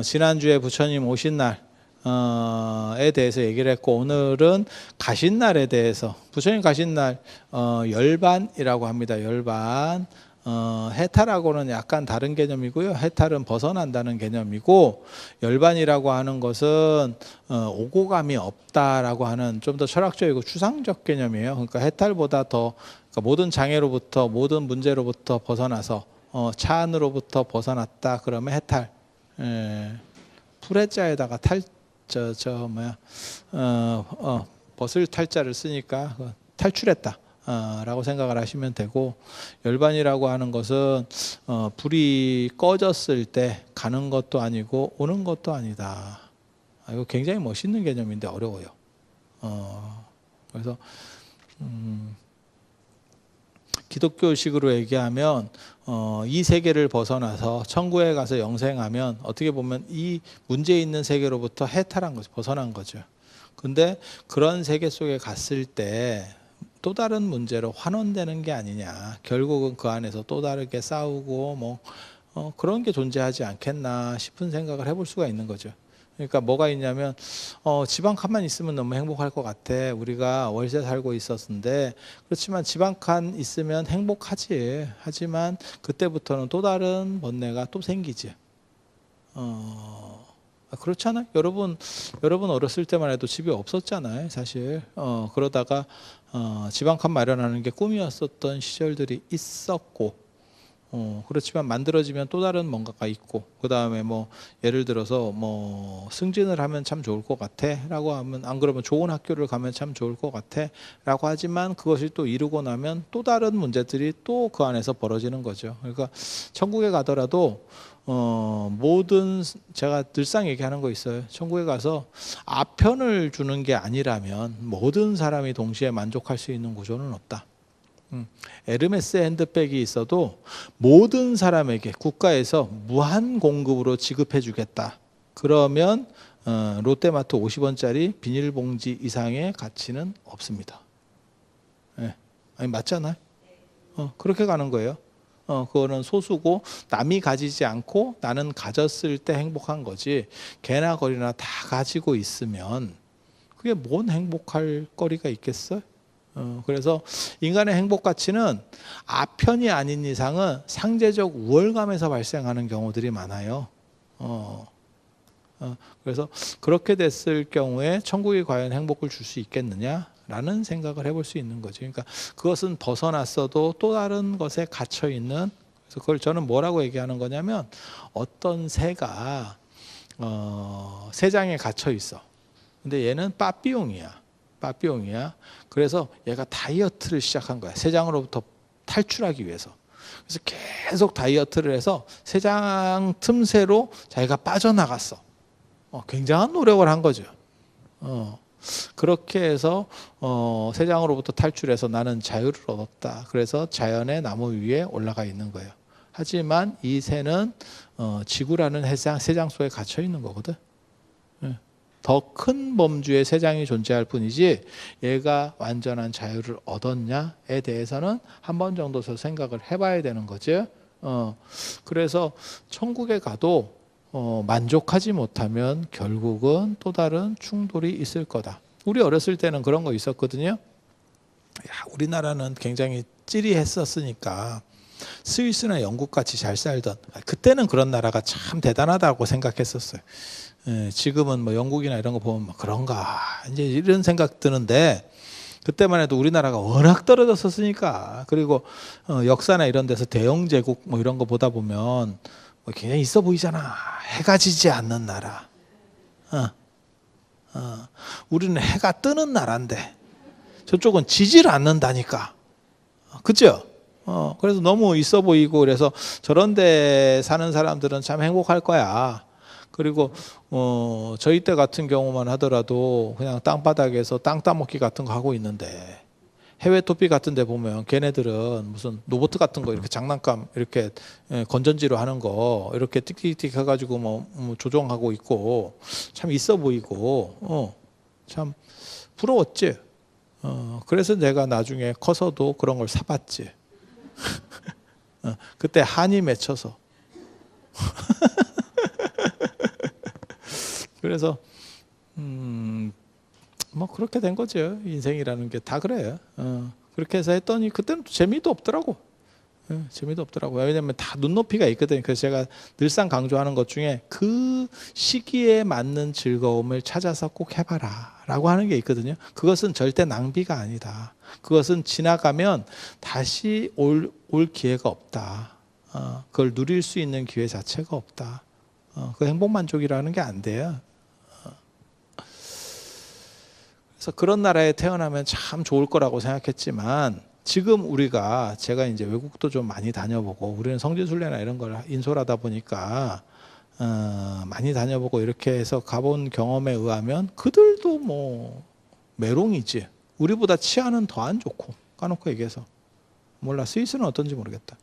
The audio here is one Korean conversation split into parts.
지난주에 부처님 오신 날에 대해서 얘기를 했고, 오늘은 가신 날에 대해서, 부처님 가신 날 열반이라고 합니다. 열반. 해탈하고는 약간 다른 개념이고요. 해탈은 벗어난다는 개념이고, 열반이라고 하는 것은 오고감이 없다라고 하는 좀 더 철학적이고 추상적 개념이에요. 그러니까 해탈보다 더, 그러니까 모든 장애로부터, 모든 문제로부터 벗어나서 차안으로부터 벗어났다 그러면 해탈. 풀해자에다가 벗을 탈자를 쓰니까 탈출했다 라고 생각을 하시면 되고, 열반이라고 하는 것은 불이 꺼졌을 때 가는 것도 아니고 오는 것도 아니다. 이거 굉장히 멋있는 개념인데 어려워요. 그래서 기독교식으로 얘기하면 이 세계를 벗어나서 천국에 가서 영생하면 어떻게 보면 이 문제 있는 세계로부터 해탈한 거죠. 벗어난 거죠. 근데 그런 세계 속에 갔을 때 또 다른 문제로 환원되는 게 아니냐. 결국은 그 안에서 또 다르게 싸우고 그런 게 존재하지 않겠나 싶은 생각을 해볼 수가 있는 거죠. 그러니까 뭐가 있냐면 집 한 칸만 있으면 너무 행복할 것 같아. 우리가 월세 살고 있었는데, 그렇지만 집 한 칸 있으면 행복하지. 하지만 그때부터는 또 다른 번뇌가 또 생기지. 그렇잖아요. 여러분 어렸을 때만 해도 집이 없었잖아요, 사실. 그러다가 집 한 칸 마련하는 게 꿈이었었던 시절들이 있었고, 그렇지만 만들어지면 또 다른 뭔가가 있고, 그 다음에 예를 들어서 승진을 하면 참 좋을 것 같아 라고 하면, 안 그러면 좋은 학교를 가면 참 좋을 것 같아 라고 하지만, 그것이 또 이루고 나면 또 다른 문제들이 또 그 안에서 벌어지는 거죠. 그러니까 천국에 가더라도 제가 늘상 얘기하는 거 있어요. 천국에 가서 아편을 주는 게 아니라면 모든 사람이 동시에 만족할 수 있는 구조는 없다. 에르메스 핸드백이 있어도 모든 사람에게 국가에서 무한 공급으로 지급해 주겠다. 그러면 롯데마트 50원짜리 비닐봉지 이상의 가치는 없습니다. 아니 맞잖아요. 그렇게 가는 거예요. 그거는 소수고 남이 가지지 않고 나는 가졌을 때 행복한 거지, 개나 거리나 다 가지고 있으면 그게 뭔 행복할 거리가 있겠어요? 그래서 인간의 행복 가치는 아편이 아닌 이상은 상대적 우월감에서 발생하는 경우들이 많아요. 그래서 그렇게 됐을 경우에 천국이 과연 행복을 줄 수 있겠느냐라는 생각을 해볼 수 있는 거죠. 그러니까 그것은 벗어났어도 또 다른 것에 갇혀 있는. 그래서 그걸 저는 뭐라고 얘기하는 거냐면, 어떤 새가 새장에 갇혀 있어. 근데 얘는 빠삐용이야. 그래서 얘가 다이어트를 시작한 거야. 새장으로부터 탈출하기 위해서. 그래서 계속 다이어트를 해서 새장 틈새로 자기가 빠져나갔어. 굉장한 노력을 한 거죠. 그렇게 해서 새장으로부터 탈출해서 나는 자유를 얻었다. 그래서 자연의 나무 위에 올라가 있는 거예요. 하지만 이 새는 지구라는 새장 속에 갇혀 있는 거거든. 더 큰 범주의 새장이 존재할 뿐이지, 얘가 완전한 자유를 얻었냐에 대해서는 한 번 정도 더 생각을 해봐야 되는 거죠. 그래서 천국에 가도 만족하지 못하면 결국은 또 다른 충돌이 있을 거다. 우리 어렸을 때는 그런 거 있었거든요. 우리나라는 굉장히 찌리했었으니까 스위스나 영국같이 잘 살던, 그때는 그런 나라가 참 대단하다고 생각했었어요. 지금은 영국이나 이런 거 보면 그런가 이제 이런 생각 드는데, 그때만 해도 우리나라가 워낙 떨어졌었으니까, 그리고 역사나 이런 데서 대영 제국 이런 거 보다 보면 굉장히 있어 보이잖아. 해가 지지 않는 나라. 우리는 해가 뜨는 나라인데 저쪽은 지질 않는다니까. 그죠? 그래서 너무 있어 보이고, 그래서 저런 데 사는 사람들은 참 행복할 거야. 그리고 저희 때 같은 경우만 하더라도 그냥 땅바닥에서 땅 따먹기 같은 거 하고 있는데, 해외 토픽 같은 데 보면 걔네들은 무슨 로봇 같은 거 이렇게 장난감 이렇게 건전지로 하는 거 이렇게 띡띡띡 해가지고 조종하고 있고, 참 있어 보이고 참 부러웠지. 그래서 내가 나중에 커서도 그런 걸 사봤지. 그때 한이 맺혀서. 그래서 뭐 그렇게 된 거죠. 인생이라는 게 다 그래요. 그렇게 해서 했더니 그때는 재미도 없더라고. 재미도 없더라고요. 왜냐하면 다 눈높이가 있거든요. 그래서 제가 늘상 강조하는 것 중에 그 시기에 맞는 즐거움을 찾아서 꼭 해봐라 라고 하는 게 있거든요. 그것은 절대 낭비가 아니다. 그것은 지나가면 다시 올 기회가 없다. 그걸 누릴 수 있는 기회 자체가 없다. 그 행복만족이라는 게 안 돼요. 그래서 그런 나라에 태어나면 참 좋을 거라고 생각했지만 지금 제가 이제 외국도 좀 많이 다녀보고 우리는 성지순례나 이런 걸 인솔하다 보니까 많이 다녀보고 이렇게 해서 가본 경험에 의하면 그들도 뭐 메롱이지. 우리보다 치안은 더 안 좋고 까놓고 얘기해서 몰라. 스위스는 어떤지 모르겠다.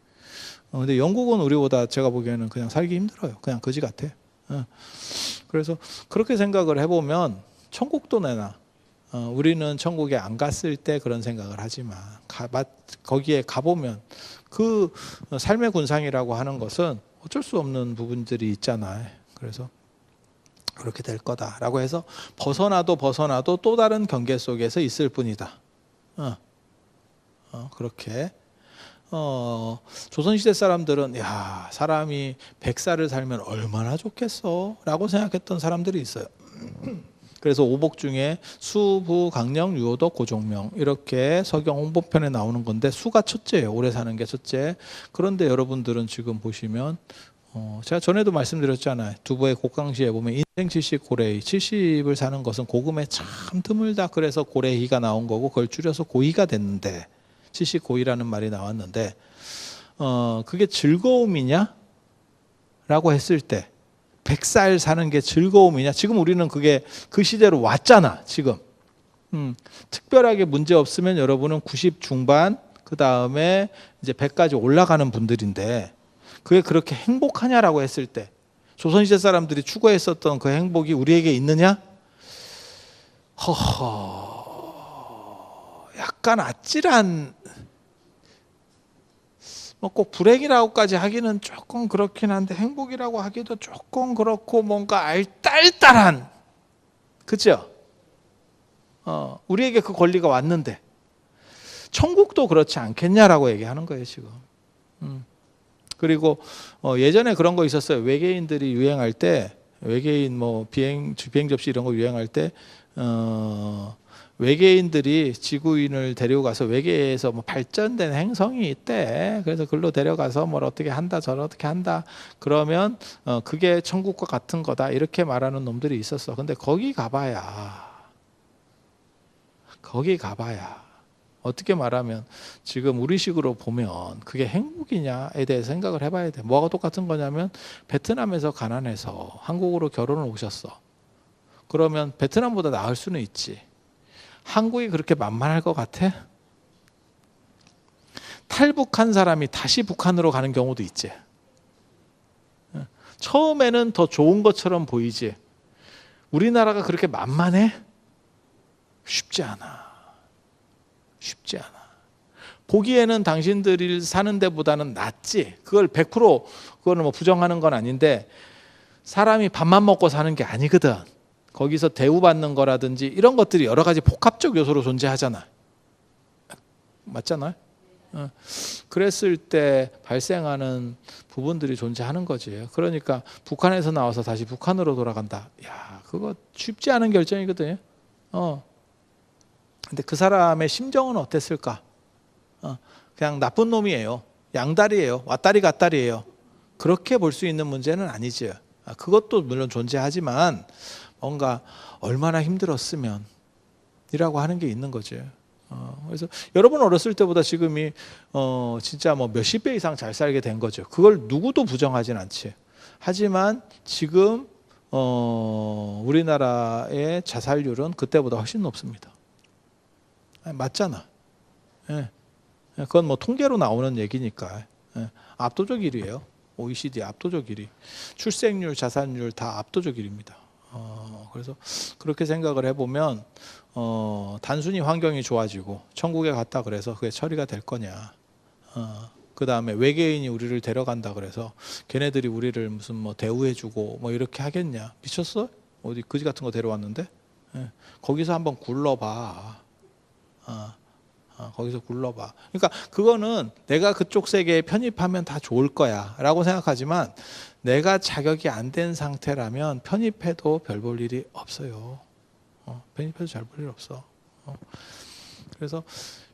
근데 영국은 우리보다 제가 보기에는 그냥 살기 힘들어요. 그냥 거지 같아. 그래서 그렇게 생각을 해보면 천국도 내나 우리는 천국에 안 갔을 때 그런 생각을 하지만 거기에 가보면 그 삶의 군상이라고 하는 것은 어쩔 수 없는 부분들이 있잖아요. 그래서 그렇게 될 거다라고 해서 벗어나도 또 다른 경계 속에서 있을 뿐이다. 그렇게 조선시대 사람들은 야 사람이 100살을 살면 얼마나 좋겠어 라고 생각했던 사람들이 있어요. 그래서 오복 중에 수, 부, 강령, 유호덕, 고종명 이렇게 서경 홍보편에 나오는 건데 수가 첫째예요. 오래 사는 게 첫째. 그런데 여러분들은 지금 보시면 제가 전에도 말씀드렸잖아요. 두부의 곡강시에 보면 인생 70 고래희 70을 사는 것은 고금에 참 드물다. 그래서 고래희가 나온 거고 그걸 줄여서 고희가 됐는데 70 고희라는 말이 나왔는데 그게 즐거움이냐? 라고 했을 때 100살 사는 게 즐거움이냐? 지금 우리는 그게 그 시대로 왔잖아, 지금. 특별하게 문제 없으면 여러분은 90 중반, 그 다음에 이제 100까지 올라가는 분들인데, 그게 그렇게 행복하냐라고 했을 때, 조선시대 사람들이 추구했었던 그 행복이 우리에게 있느냐? 약간 아찔한, 꼭 불행이라고까지 하기는 조금 그렇긴 한데 행복이라고 하기도 조금 그렇고 뭔가 알딸딸한, 그죠? 우리에게 그 권리가 왔는데 천국도 그렇지 않겠냐라고 얘기하는 거예요 지금. 그리고 예전에 그런 거 있었어요. 외계인들이 유행할 때 외계인 뭐 비행 접시 이런 거 유행할 때 외계인들이 지구인을 데리고 가서 외계에서 뭐 발전된 행성이 있대. 그래서 글로 데려가서 뭘 어떻게 한다, 저렇게 한다. 그러면 그게 천국과 같은 거다. 이렇게 말하는 놈들이 있었어. 근데 거기 가봐야 어떻게 말하면 지금 우리식으로 보면 그게 행복이냐에 대해 생각을 해봐야 돼. 뭐가 똑같은 거냐면 베트남에서 가난해서 한국으로 결혼을 오셨어. 그러면 베트남보다 나을 수는 있지. 한국이 그렇게 만만할 것 같아? 탈북한 사람이 다시 북한으로 가는 경우도 있지. 처음에는 더 좋은 것처럼 보이지. 우리나라가 그렇게 만만해? 쉽지 않아. 보기에는 당신들이 사는 데보다는 낫지. 그걸 100% 그거는 뭐 부정하는 건 아닌데 사람이 밥만 먹고 사는 게 아니거든. 거기서 대우받는 거라든지 이런 것들이 여러 가지 복합적 요소로 존재하잖아. 맞잖아요? 그랬을 때 발생하는 부분들이 존재하는 거지. 그러니까 북한에서 나와서 다시 북한으로 돌아간다. 야, 그거 쉽지 않은 결정이거든요. 근데 그 사람의 심정은 어땠을까? 그냥 나쁜 놈이에요. 양다리예요. 왔다리 갔다리예요. 그렇게 볼 수 있는 문제는 아니죠. 그것도 물론 존재하지만 뭔가 얼마나 힘들었으면 이라고 하는 게 있는 거죠. 그래서 여러분 어렸을 때보다 지금이 진짜 뭐 몇십 배 이상 잘 살게 된 거죠. 그걸 누구도 부정하진 않지. 하지만 지금 우리나라의 자살률은 그때보다 훨씬 높습니다. 맞잖아. 예. 그건 뭐 통계로 나오는 얘기니까. 예. 압도적 1위예요. OECD 압도적 1위. 출생률, 자살률 다 압도적 1위입니다. 그래서 그렇게 생각을 해보면 단순히 환경이 좋아지고 천국에 갔다 그래서 그게 처리가 될 거냐. 그 다음에 외계인이 우리를 데려간다 그래서 걔네들이 우리를 무슨 뭐 대우해주고 뭐 이렇게 하겠냐. 미쳤어? 어디 거지 같은 거 데려왔는데 예. 거기서 한번 굴러봐. 거기서 굴러봐. 그러니까 그거는 내가 그쪽 세계에 편입하면 다 좋을 거야 라고 생각하지만 내가 자격이 안 된 상태라면 편입해도 별 볼 일이 없어요. 편입해도 잘 볼 일 없어. 그래서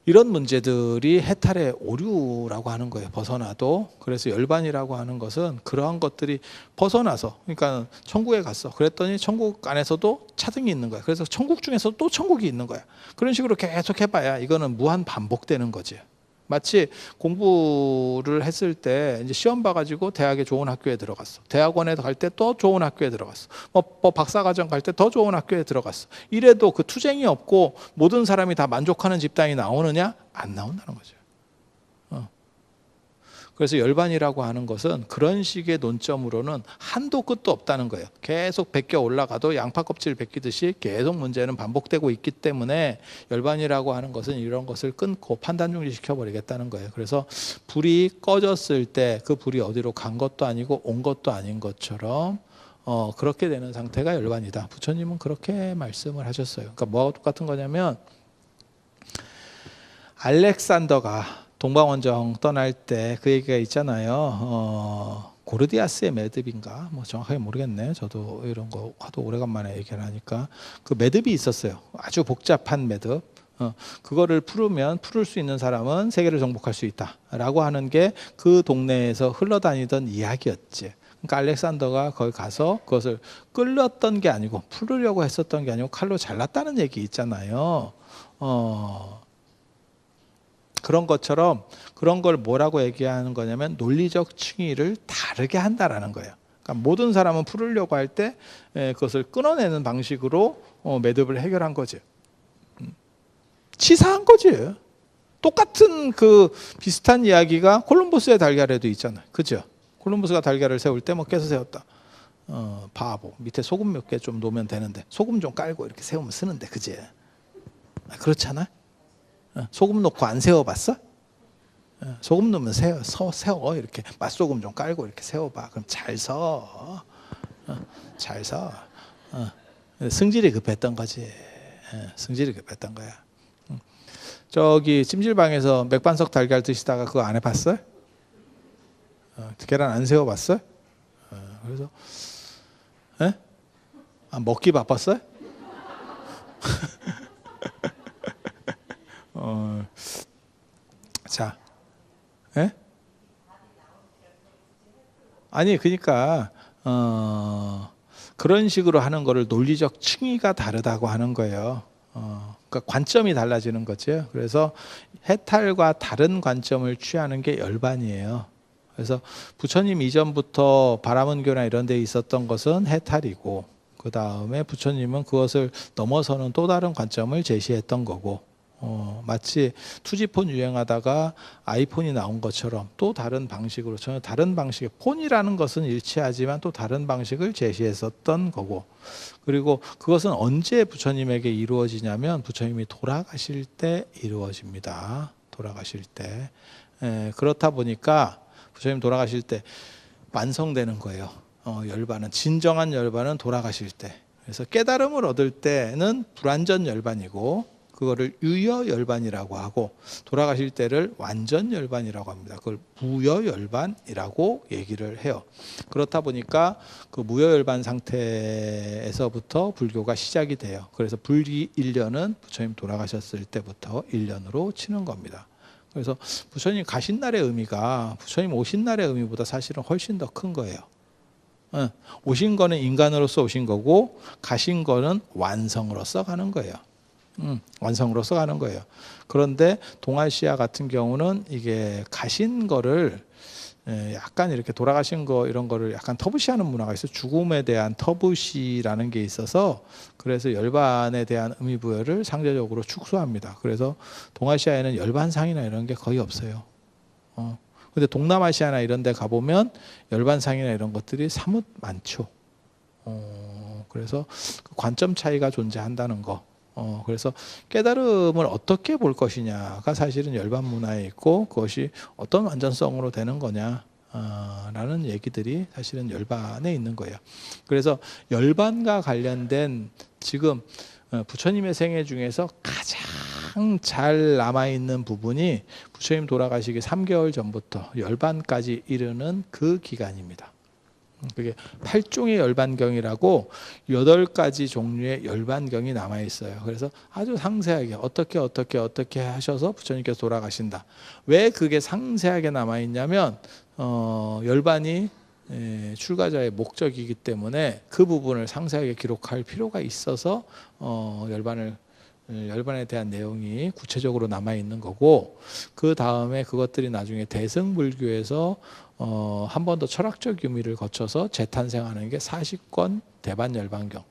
이런 문제들이 해탈의 오류라고 하는 거예요. 벗어나도. 그래서 열반이라고 하는 것은 그러한 것들이 벗어나서, 그러니까 천국에 갔어. 그랬더니 천국 안에서도 차등이 있는 거야. 그래서 천국 중에서 또 천국이 있는 거야. 그런 식으로 계속 해봐야 이거는 무한 반복되는 거지. 마치 공부를 했을 때 이제 시험 봐가지고 대학에 좋은 학교에 들어갔어. 대학원에 갈 때 또 좋은 학교에 들어갔어. 뭐 박사과정 갈 때 더 좋은 학교에 들어갔어. 이래도 그 투쟁이 없고 모든 사람이 다 만족하는 집단이 나오느냐? 안 나온다는 거죠. 그래서 열반이라고 하는 것은 그런 식의 논점으로는 한도 끝도 없다는 거예요. 계속 베껴 올라가도 양파 껍질 베끼듯이 계속 문제는 반복되고 있기 때문에 열반이라고 하는 것은 이런 것을 끊고 판단 중지시켜버리겠다는 거예요. 그래서 불이 꺼졌을 때 그 불이 어디로 간 것도 아니고 온 것도 아닌 것처럼 그렇게 되는 상태가 열반이다. 부처님은 그렇게 말씀을 하셨어요. 그러니까 뭐하고 똑같은 거냐면 알렉산더가 동방원정 떠날 때 그 얘기가 있잖아요. 고르디아스의 매듭인가? 뭐 정확하게 모르겠네. 저도 이런 거 하도 오래간만에 얘기를 하니까 그 매듭이 있었어요. 아주 복잡한 매듭. 그거를 풀을 수 있는 사람은 세계를 정복할 수 있다라고 하는 게 그 동네에서 흘러다니던 이야기였지. 그러니까 알렉산더가 거기 가서 그것을 끌렸던 게 아니고 풀으려고 했었던 게 아니고 칼로 잘랐다는 얘기 있잖아요. 그런 것처럼 그런 걸 뭐라고 얘기하는 거냐면 논리적 층위를 다르게 한다라는 거예요. 그러니까 모든 사람은 풀으려고 할 때 그것을 끊어내는 방식으로 매듭을 해결한 거지. 치사한 거지. 똑같은 그 비슷한 이야기가 콜럼버스의 달걀에도 있잖아요. 그죠? 콜럼버스가 달걀을 세울 때 뭐 깨서 세웠다. 바보. 밑에 소금 몇 개 좀 놓으면 되는데 소금 좀 깔고 이렇게 세우면 쓰는데 그지? 그렇잖아. 소금 넣고 안 세워봤어? 소금 넣으면 세워 이렇게 맛소금 좀 깔고 이렇게 세워봐. 그럼 잘 서. 잘 서. 승질이 급했던 거지. 승질이 급했던 거야. 저기 찜질방에서 맥반석 달걀 드시다가 그거 안 해봤어요? 계란 안 세워봤어요? 그래서 먹기 바빴어요? 자, 아니 그러니까 그런 식으로 하는 거를 논리적 층위가 다르다고 하는 거예요. 그러니까 관점이 달라지는 거죠. 그래서 해탈과 다른 관점을 취하는 게 열반이에요. 그래서 부처님 이전부터 바라문교나 이런 데 있었던 것은 해탈이고 그 다음에 부처님은 그것을 넘어서는 또 다른 관점을 제시했던 거고 마치 투지폰 유행하다가 아이폰이 나온 것처럼 또 다른 방식으로 전혀 다른 방식의 폰이라는 것은 일치하지만 또 다른 방식을 제시했었던 거고 그리고 그것은 언제 부처님에게 이루어지냐면 부처님이 돌아가실 때 이루어집니다. 돌아가실 때 그렇다 보니까 부처님 돌아가실 때 완성되는 거예요. 열반은 진정한 열반은 돌아가실 때 그래서 깨달음을 얻을 때는 불완전 열반이고 그거를 유여 열반이라고 하고 돌아가실 때를 완전 열반이라고 합니다. 그걸 무여 열반이라고 얘기를 해요. 그렇다 보니까 그 무여 열반 상태에서부터 불교가 시작이 돼요. 그래서 불기 1년은 부처님 돌아가셨을 때부터 1년으로 치는 겁니다. 그래서 부처님 가신 날의 의미가 부처님 오신 날의 의미보다 사실은 훨씬 더 큰 거예요. 오신 거는 인간으로서 오신 거고 가신 거는 완성으로서 가는 거예요. 완성으로서 가는 거예요. 그런데 동아시아 같은 경우는 이게 가신 거를 약간 이렇게 돌아가신 거 이런 거를 약간 터부시하는 문화가 있어요. 죽음에 대한 터부시라는 게 있어서 그래서 열반에 대한 의미 부여를 상대적으로 축소합니다. 그래서 동아시아에는 열반상이나 이런 게 거의 없어요. 근데 동남아시아나 이런 데 가보면 열반상이나 이런 것들이 사뭇 많죠. 그래서 그 관점 차이가 존재한다는 거. 그래서 깨달음을 어떻게 볼 것이냐가 사실은 열반 문화에 있고 그것이 어떤 완전성으로 되는 거냐 라는 얘기들이 사실은 열반에 있는 거예요. 그래서 열반과 관련된 지금 부처님의 생애 중에서 가장 잘 남아있는 부분이 부처님 돌아가시기 3개월 전부터 열반까지 이르는 그 기간입니다. 그게 8종의 열반경이라고 8가지 종류의 열반경이 남아있어요. 그래서 아주 상세하게 어떻게 하셔서 부처님께서 돌아가신다. 왜 그게 상세하게 남아있냐면 열반이 출가자의 목적이기 때문에 그 부분을 상세하게 기록할 필요가 있어서 열반에 대한 내용이 구체적으로 남아 있는 거고, 그 다음에 그것들이 나중에 대승불교에서 한 번 더 철학적 유미를 거쳐서 재탄생하는 게 사시권 대반열반경.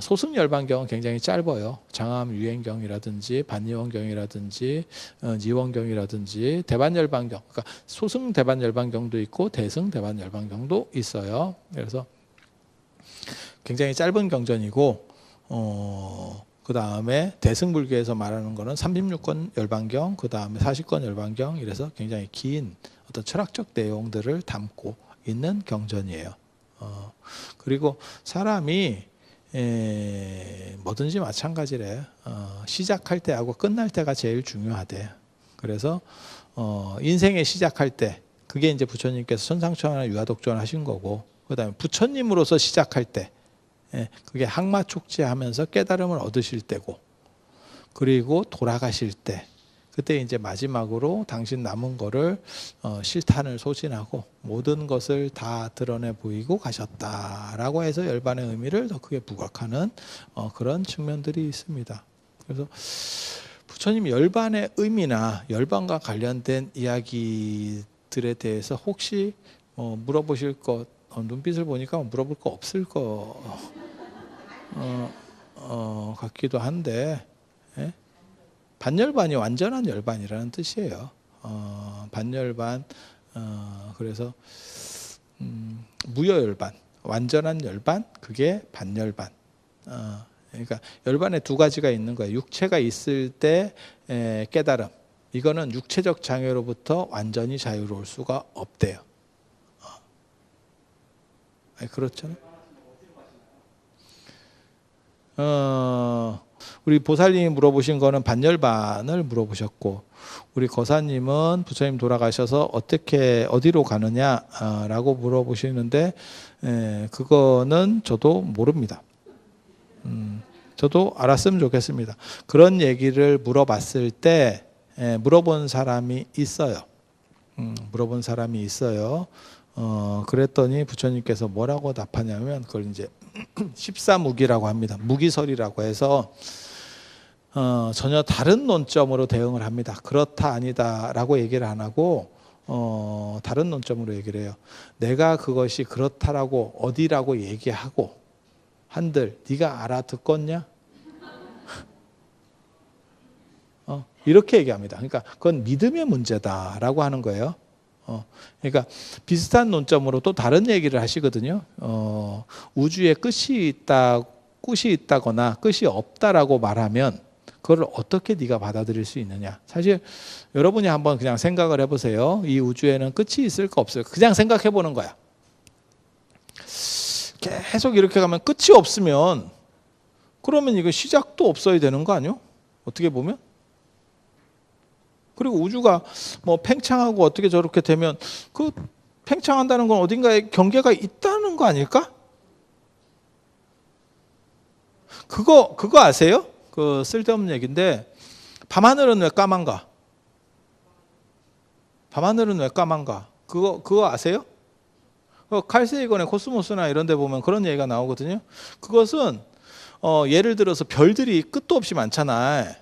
소승열반경은 굉장히 짧아요. 장암유행경이라든지 반니원경이라든지 니원경이라든지 대반열반경, 그러니까 소승 대반열반경도 있고 대승 대반열반경도 있어요. 그래서 굉장히 짧은 경전이고, 그 다음에 대승불교에서 말하는 거는 36권 열반경, 그 다음에 40권 열반경, 이래서 굉장히 긴 어떤 철학적 내용들을 담고 있는 경전이에요. 그리고 사람이 뭐든지 마찬가지래. 시작할 때하고 끝날 때가 제일 중요하대. 그래서 인생의 시작할 때, 그게 이제 부처님께서 천상천하 유아독존 하신 거고, 그 다음에 부처님으로서 시작할 때, 그게 항마촉지하면서 깨달음을 얻으실 때고, 그리고 돌아가실 때, 그때 이제 마지막으로 당신 남은 거를 실탄을 소진하고 모든 것을 다 드러내 보이고 가셨다라고 해서 열반의 의미를 더 크게 부각하는 그런 측면들이 있습니다. 그래서 부처님 열반의 의미나 열반과 관련된 이야기들에 대해서 혹시 물어보실 것, 눈빛을 보니까 물어볼 거 없을 거 같기도 한데, 예? 반열반이 완전한 열반이라는 뜻이에요. 반열반, 그래서 무여열반, 완전한 열반, 그게 반열반. 그러니까 열반에 두 가지가 있는 거예요. 육체가 있을 때 깨달음, 이거는 육체적 장애로부터 완전히 자유로울 수가 없대요. 그렇잖아요. 우리 보살님이 물어보신 거는 반열반을 물어보셨고, 우리 거사님은 부처님 돌아가셔서 어디로 가느냐라고 물어보시는데, 그거는 저도 모릅니다. 저도 알았으면 좋겠습니다. 그런 얘기를 물어봤을 때 물어본 사람이 있어요. 물어본 사람이 있어요. 그랬더니 부처님께서 뭐라고 답하냐면, 그걸 이제 14무기라고 합니다. 무기설이라고 해서 전혀 다른 논점으로 대응을 합니다. 그렇다 아니다 라고 얘기를 안 하고 다른 논점으로 얘기를 해요. 내가 그것이 그렇다라고 어디라고 얘기하고 한들 네가 알아듣겠냐? 이렇게 얘기합니다. 그러니까 그건 믿음의 문제다라고 하는 거예요. 그러니까 비슷한 논점으로 또 다른 얘기를 하시거든요. 우주에 끝이 있다거나 끝이 없다라고 말하면 그걸 어떻게 네가 받아들일 수 있느냐. 사실 여러분이 한번 그냥 생각을 해보세요. 이 우주에는 끝이 있을까 없을까. 그냥 생각해 보는 거야. 계속 이렇게 가면 끝이 없으면 그러면 이거 시작도 없어야 되는 거 아니요? 어떻게 보면. 그리고 우주가 뭐 팽창하고 어떻게 저렇게 되면 그 팽창한다는 건 어딘가에 경계가 있다는 거 아닐까? 그거 아세요? 그 쓸데없는 얘기인데, 밤하늘은 왜 까만가? 밤하늘은 왜 까만가? 그거 아세요? 칼세이건의 코스모스나 이런 데 보면 그런 얘기가 나오거든요. 그것은 예를 들어서 별들이 끝도 없이 많잖아.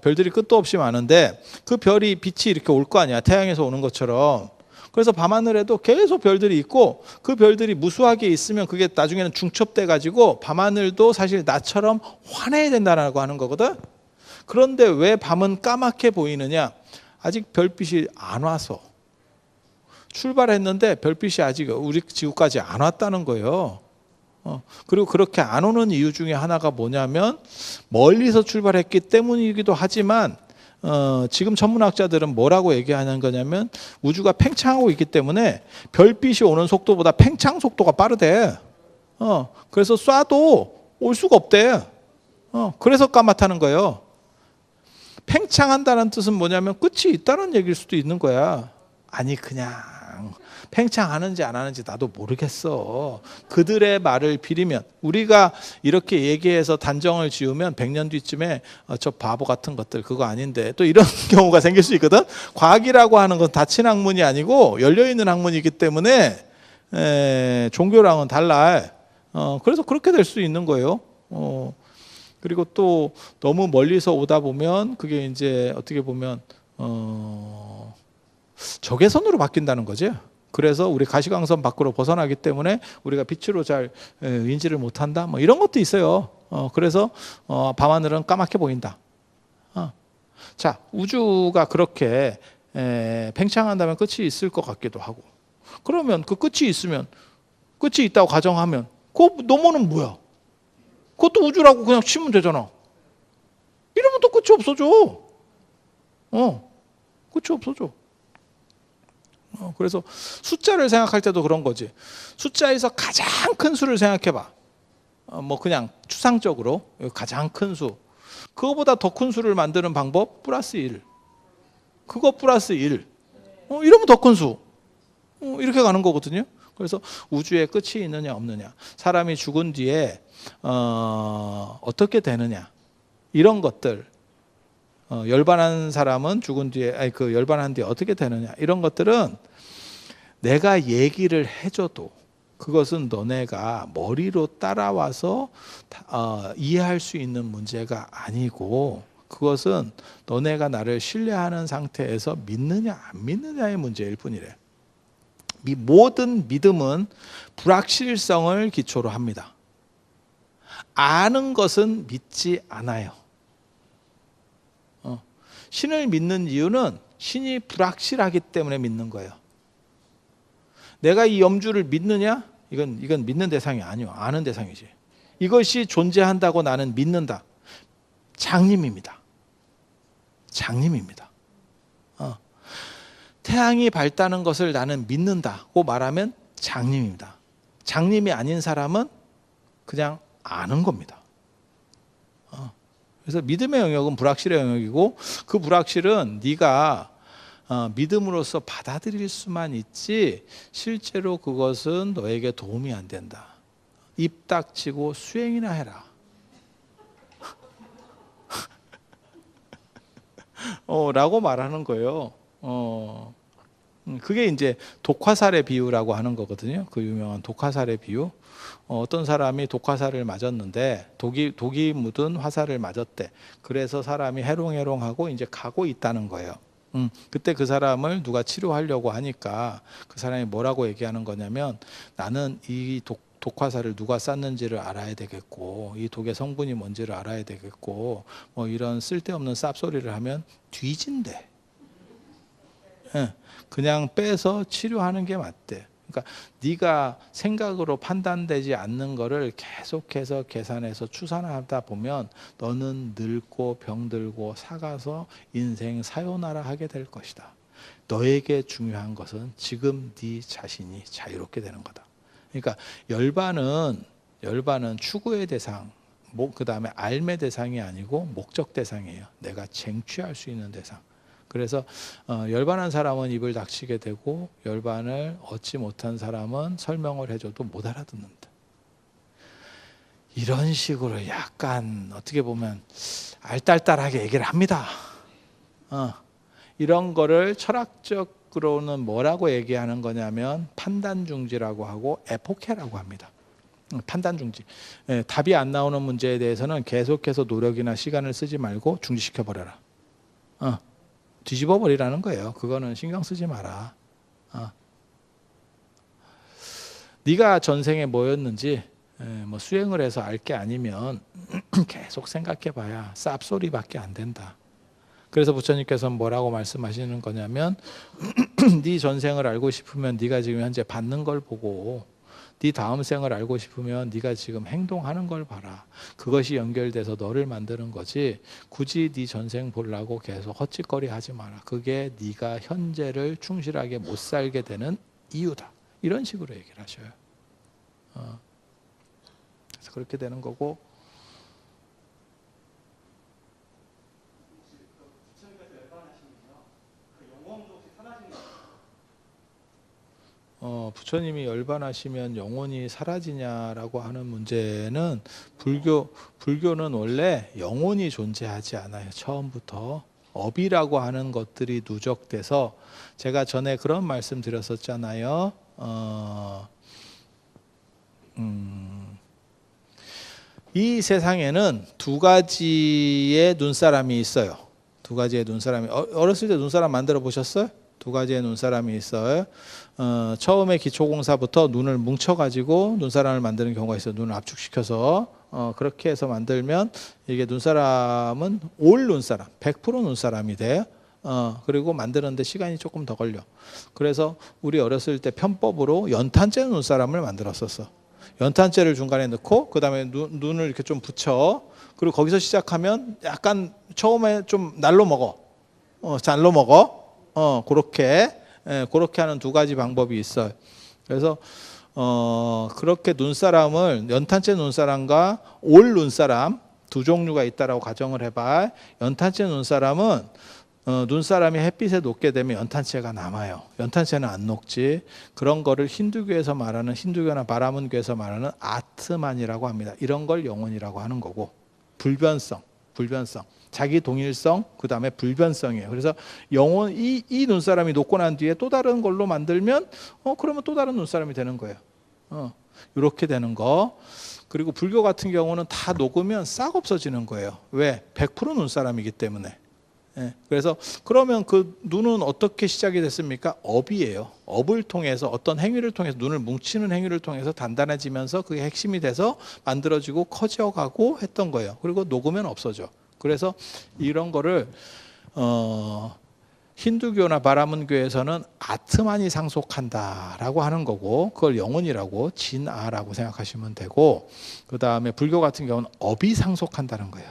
별들이 끝도 없이 많은데 그 별이 빛이 이렇게 올 거 아니야. 태양에서 오는 것처럼. 그래서 밤하늘에도 계속 별들이 있고, 그 별들이 무수하게 있으면 그게 나중에는 중첩돼 가지고 밤하늘도 사실 나처럼 환해야 된다고 하는 거거든. 그런데 왜 밤은 까맣게 보이느냐? 아직 별빛이 안 와서. 출발했는데 별빛이 아직 우리 지구까지 안 왔다는 거예요. 그리고 그렇게 안 오는 이유 중에 하나가 뭐냐면 멀리서 출발했기 때문이기도 하지만 지금 천문학자들은 뭐라고 얘기하는 거냐면 우주가 팽창하고 있기 때문에 별빛이 오는 속도보다 팽창 속도가 빠르대. 그래서 쏴도 올 수가 없대. 그래서 까맣다는 거예요. 팽창한다는 뜻은 뭐냐면 끝이 있다는 얘기일 수도 있는 거야. 아니 그냥 팽창하는지 안 하는지 나도 모르겠어. 그들의 말을 빌리면, 우리가 이렇게 얘기해서 단정을 지으면 100년 뒤쯤에 저 바보 같은 것들 그거 아닌데 또 이런 경우가 생길 수 있거든. 과학이라고 하는 건 닫힌 학문이 아니고 열려있는 학문이기 때문에 종교랑은 달라. 그래서 그렇게 될 수 있는 거예요. 그리고 또 너무 멀리서 오다 보면 그게 이제 어떻게 보면 적외선으로 바뀐다는 거죠. 그래서 우리 가시광선 밖으로 벗어나기 때문에 우리가 빛으로 잘 인지를 못한다. 뭐 이런 것도 있어요. 그래서 밤하늘은 까맣게 보인다. 자, 우주가 그렇게 팽창한다면 끝이 있을 것 같기도 하고. 그러면 그 끝이 있으면, 끝이 있다고 가정하면 그 너머는 뭐야? 그것도 우주라고 그냥 치면 되잖아. 이러면 또 끝이 없어져. 끝이 없어져. 그래서 숫자를 생각할 때도 그런 거지. 숫자에서 가장 큰 수를 생각해봐. 뭐 그냥 추상적으로 가장 큰 수. 그거보다 더 큰 수를 만드는 방법 플러스 1. 그거 플러스 1. 이러면 더 큰 수. 이렇게 가는 거거든요. 그래서 우주에 끝이 있느냐 없느냐, 사람이 죽은 뒤에 어떻게 되느냐, 이런 것들, 열반한 사람은 죽은 뒤에, 그 열반한 뒤에 어떻게 되느냐, 이런 것들은 내가 얘기를 해줘도 그것은 너네가 머리로 따라와서 이해할 수 있는 문제가 아니고, 그것은 너네가 나를 신뢰하는 상태에서 믿느냐 안 믿느냐의 문제일 뿐이래. 모든 믿음은 불확실성을 기초로 합니다. 아는 것은 믿지 않아요. 신을 믿는 이유는 신이 불확실하기 때문에 믿는 거예요. 내가 이 염주를 믿느냐? 이건 믿는 대상이 아니요. 아는 대상이지. 이것이 존재한다고 나는 믿는다. 장님입니다. 장님입니다. 태양이 밝다는 것을 나는 믿는다고 말하면 장님입니다. 장님이 아닌 사람은 그냥 아는 겁니다. 그래서 믿음의 영역은 불확실의 영역이고, 그 불확실은 네가 믿음으로써 받아들일 수만 있지 실제로 그것은 너에게 도움이 안 된다. 입 닥치고 수행이나 해라. 라고 말하는 거예요. 그게 이제 독화살의 비유라고 하는 거거든요. 그 유명한 독화살의 비유. 어떤 사람이 독화살을 맞았는데 독이 묻은 화살을 맞았대. 그래서 사람이 해롱해롱하고 이제 가고 있다는 거예요. 그때 그 사람을 누가 치료하려고 하니까 그 사람이 뭐라고 얘기하는 거냐면, 나는 이 독화살을 누가 쐈는지를 알아야 되겠고, 이 독의 성분이 뭔지를 알아야 되겠고, 뭐 이런 쓸데없는 쌉소리를 하면 뒤진대. 그냥 빼서 치료하는 게 맞대. 그러니까 네가 생각으로 판단되지 않는 거를 계속해서 계산해서 추산하다 보면 너는 늙고 병들고 사가서 인생 사요나라 하게 될 것이다. 너에게 중요한 것은 지금 네 자신이 자유롭게 되는 거다. 그러니까 열반은 추구의 대상, 그 다음에 알매 대상이 아니고 목적 대상이에요. 내가 쟁취할 수 있는 대상. 그래서 열반한 사람은 입을 닥치게 되고, 열반을 얻지 못한 사람은 설명을 해줘도 못 알아듣는다. 이런 식으로 약간 어떻게 보면 알딸딸하게 얘기를 합니다. 이런 거를 철학적으로는 뭐라고 얘기하는 거냐면 판단중지라고 하고 에포케라고 합니다. 판단중지. 답이 안 나오는 문제에 대해서는 계속해서 노력이나 시간을 쓰지 말고 중지시켜버려라. 뒤집어 버리라는 거예요. 그거는 신경 쓰지 마라. 네가 전생에 뭐였는지 뭐 수행을 해서 알 게 아니면 계속 생각해 봐야 쌉소리밖에 안 된다. 그래서 부처님께서는 뭐라고 말씀하시는 거냐면 네 전생을 알고 싶으면 네가 지금 현재 받는 걸 보고 네 다음 생을 알고 싶으면 네가 지금 행동하는 걸 봐라. 그것이 연결돼서 너를 만드는 거지. 굳이 네 전생 보려고 계속 헛짓거리 하지 마라. 그게 네가 현재를 충실하게 못 살게 되는 이유다. 이런 식으로 얘기를 하셔요. 그래서 그렇게 되는 거고. 부처님이 열반하시면 영혼이 사라지냐라고 하는 문제는 불교는 원래 영혼이 존재하지 않아요. 처음부터 업이라고 하는 것들이 누적돼서, 제가 전에 그런 말씀 드렸었잖아요. 이 세상에는 두 가지의 눈사람이 있어요. 두 가지의 눈사람이, 어렸을 때 눈사람 만들어 보셨어요? 두 가지의 눈사람이 있어요. 처음에 기초공사부터 눈을 뭉쳐가지고 눈사람을 만드는 경우가 있어요. 눈을 압축시켜서 그렇게 해서 만들면 이게 눈사람은 올 눈사람, 100% 눈사람이 돼요. 그리고 만드는데 시간이 조금 더 걸려. 그래서 우리 어렸을 때 편법으로 연탄재 눈사람을 만들었었어. 연탄재를 중간에 넣고 그 다음에 눈을 이렇게 좀 붙여. 그리고 거기서 시작하면 약간 처음에 좀 날로 먹어. 잘로 먹어. 그렇게 하는 두 가지 방법이 있어요. 그래서 그렇게 눈사람을 연탄재 눈사람과 올 눈사람 두 종류가 있다라고 가정을 해봐. 연탄재 눈사람은 눈사람이 햇빛에 녹게 되면 연탄재가 남아요. 연탄재는 안 녹지. 그런 거를 힌두교에서 말하는, 힌두교나 바라문교에서 말하는 아트만이라고 합니다. 이런 걸 영혼이라고 하는 거고, 불변성. 자기 동일성, 그 다음에 불변성이에요. 그래서 영혼, 이 눈사람이 녹고 난 뒤에 또 다른 걸로 만들면, 그러면 또 다른 눈사람이 되는 거예요. 이렇게 되는 거. 그리고 불교 같은 경우는 다 녹으면 싹 없어지는 거예요. 왜? 100% 눈사람이기 때문에. 그래서 그러면 그 눈은 어떻게 시작이 됐습니까? 업이에요. 업을 통해서, 어떤 행위를 통해서, 눈을 뭉치는 행위를 통해서 단단해지면서 그게 핵심이 돼서 만들어지고 커져가고 했던 거예요. 그리고 녹으면 없어져. 그래서 이런 거를 힌두교나 바라문교에서는 아트만이 상속한다라고 하는 거고, 그걸 영혼이라고, 진아라고 생각하시면 되고, 그 다음에 불교 같은 경우는 업이 상속한다는 거예요.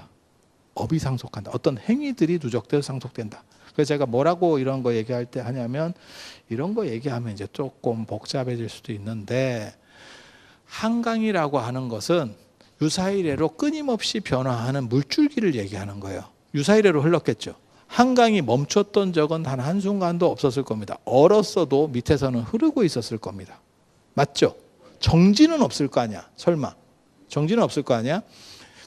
업이 상속한다. 어떤 행위들이 누적돼서 상속된다. 그래서 제가 뭐라고 이런 거 얘기할 때 하냐면, 이런 거 얘기하면 이제 조금 복잡해질 수도 있는데, 한강이라고 하는 것은 유사이래로 끊임없이 변화하는 물줄기를 얘기하는 거예요. 유사이래로 흘렀겠죠. 한강이 멈췄던 적은 단 한순간도 없었을 겁니다. 얼었어도 밑에서는 흐르고 있었을 겁니다. 맞죠? 정지는 없을 거 아니야. 설마. 정지는 없을 거 아니야.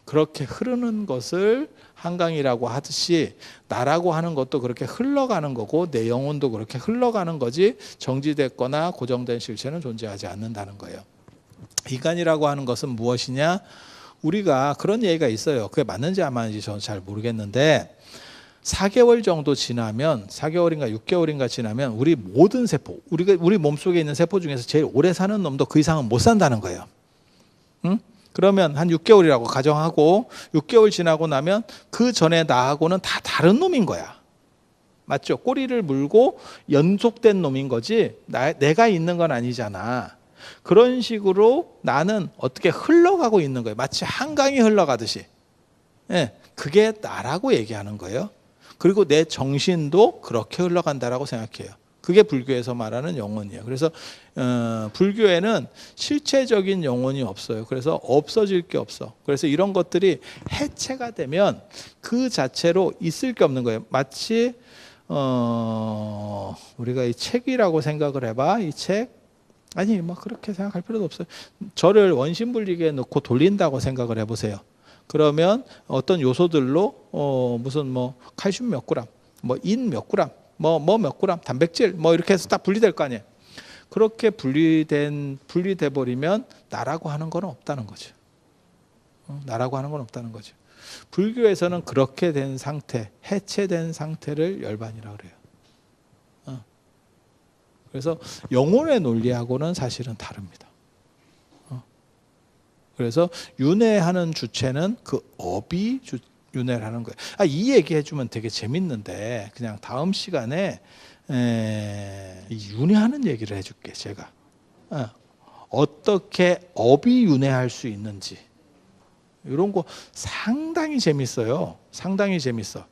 그렇게 흐르는 것을 한강이라고 하듯이 나라고 하는 것도 그렇게 흘러가는 거고, 내 영혼도 그렇게 흘러가는 거지, 정지됐거나 고정된 실체는 존재하지 않는다는 거예요. 인간이라고 하는 것은 무엇이냐? 우리가 그런 얘기가 있어요. 그게 맞는지 안 맞는지 저는 잘 모르겠는데, 4개월 정도 지나면, 4개월인가 6개월인가 지나면 우리 모든 세포, 우리 몸속에 있는 세포 중에서 제일 오래 사는 놈도 그 이상은 못 산다는 거예요. 응? 그러면 한 6개월이라고 가정하고, 6개월 지나고 나면 그 전에 나하고는 다 다른 놈인 거야. 맞죠? 꼬리를 물고 연속된 놈인 거지 내가 있는 건 아니잖아. 그런 식으로 나는 어떻게 흘러가고 있는 거예요. 마치 한강이 흘러가듯이. 그게 나라고 얘기하는 거예요. 그리고 내 정신도 그렇게 흘러간다라고 생각해요. 그게 불교에서 말하는 영혼이에요. 그래서 불교에는 실체적인 영혼이 없어요. 그래서 없어질 게 없어. 그래서 이런 것들이 해체가 되면 그 자체로 있을 게 없는 거예요. 마치 우리가 이 책이라고 생각을 해봐. 이 책. 아니 뭐 그렇게 생각할 필요도 없어요. 저를 원심불리기에 넣고 돌린다고 생각을 해보세요. 그러면 어떤 요소들로 무슨 뭐 칼슘 몇 그램, 뭐 인 몇 그램, 뭐 몇 그램, 단백질 뭐 이렇게 해서 딱 분리될 거 아니에요. 그렇게 분리돼 버리면 나라고 하는 건 없다는 거죠. 나라고 하는 건 없다는 거죠. 불교에서는 그렇게 된 상태, 해체된 상태를 열반이라고 그래요. 그래서 영혼의 논리하고는 사실은 다릅니다. 그래서 윤회하는 주체는 그 업이 윤회를 하는 거예요. 이 얘기 해주면 되게 재밌는데 그냥 다음 시간에 이 윤회하는 얘기를 해줄게 제가. 어떻게 업이 윤회할 수 있는지 이런 거 상당히 재밌어요. 상당히 재밌어.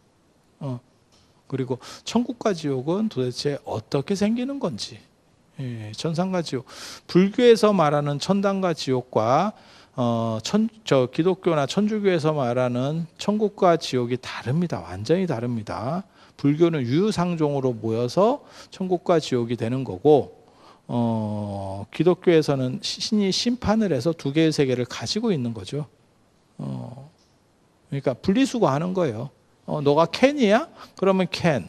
그리고 천국과 지옥은 도대체 어떻게 생기는 건지. 예, 천상과 지옥. 불교에서 말하는 천당과 지옥과 기독교나 천주교에서 말하는 천국과 지옥이 다릅니다. 완전히 다릅니다. 불교는 유유상종으로 모여서 천국과 지옥이 되는 거고, 기독교에서는 신이 심판을 해서 두 개의 세계를 가지고 있는 거죠. 그러니까 분리수거하는 거예요. 너가 캔이야? 그러면 캔.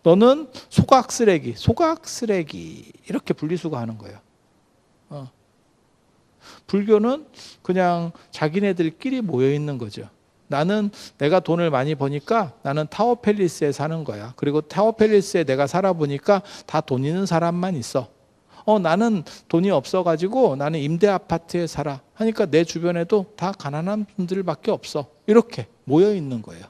너는 소각 쓰레기 이렇게 분리수거하는 거예요. 불교는 그냥 자기네들끼리 모여 있는 거죠. 나는 내가 돈을 많이 버니까 나는 타워팰리스에 사는 거야. 그리고 타워팰리스에 내가 살아보니까 다 돈 있는 사람만 있어. 나는 돈이 없어가지고 나는 임대 아파트에 살아. 하니까 내 주변에도 다 가난한 분들밖에 없어. 이렇게 모여 있는 거예요.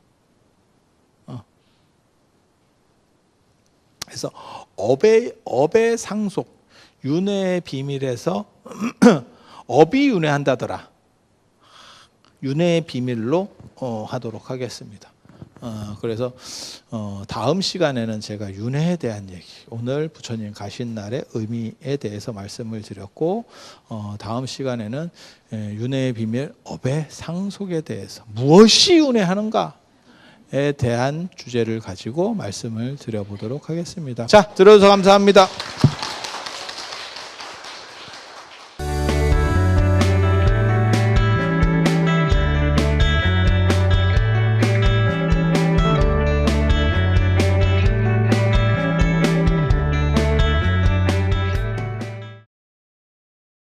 그래서 업의 상속, 윤회의 비밀에서 업이 윤회한다더라. 윤회의 비밀로 하도록 하겠습니다. 그래서 다음 시간에는 제가 윤회에 대한 얘기, 오늘 부처님 가신 날의 의미에 대해서 말씀을 드렸고, 다음 시간에는 윤회의 비밀, 업의 상속에 대해서 무엇이 윤회하는가 에 대한 주제를 가지고 말씀을 드려보도록 하겠습니다. 자, 들어주셔서 감사합니다.